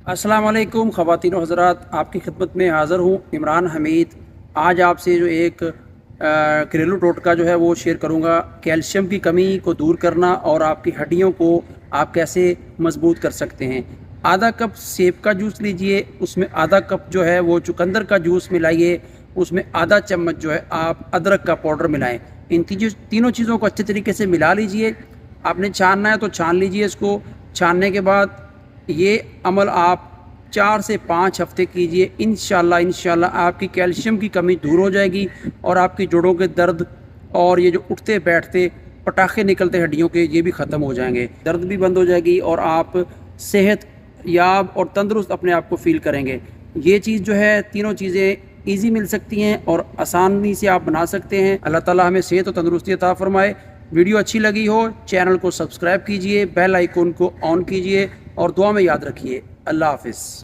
अस्सलाम वालेकुम ख़वातीन व हज़रात, आपकी खिदमत में हाज़िर हूँ इमरान हमीद। आज आपसे जो एक घरेलू टोटका जो है वो शेयर करूँगा, कैल्शियम की कमी को दूर करना और आपकी हड्डियों को आप कैसे मजबूत कर सकते हैं। आधा कप सेब का जूस लीजिए, उसमें आधा कप जो है वो चुकंदर का जूस मिलाइए, उसमें आधा चम्मच जो है आप अदरक का पाउडर मिलाएं। इन तीनों चीज़ों को अच्छे तरीके से मिला लीजिए। आपने छानना है तो छान लीजिए इसको। छानने के बाद ये अमल आप 4 से 5 हफ्ते कीजिए। इंशाल्लाह आपकी कैल्शियम की कमी दूर हो जाएगी और आपकी जोड़ों के दर्द और ये जो उठते बैठते पटाखे निकलते हड्डियों के, ये भी ख़त्म हो जाएंगे। दर्द भी बंद हो जाएगी और आप सेहत याब और तंदुरुस्त अपने आप को फील करेंगे। ये चीज़ जो है, तीनों चीज़ें ईजी मिल सकती हैं और आसानी से आप बना सकते हैं। अल्लाह ताला हमें सेहत और तंदुरुस्ती अता फरमाए। वीडियो अच्छी लगी हो, चैनल को सब्सक्राइब कीजिए, बेल आइकन को ऑन कीजिए और दुआ में याद रखिए। अल्लाह हाफिज़।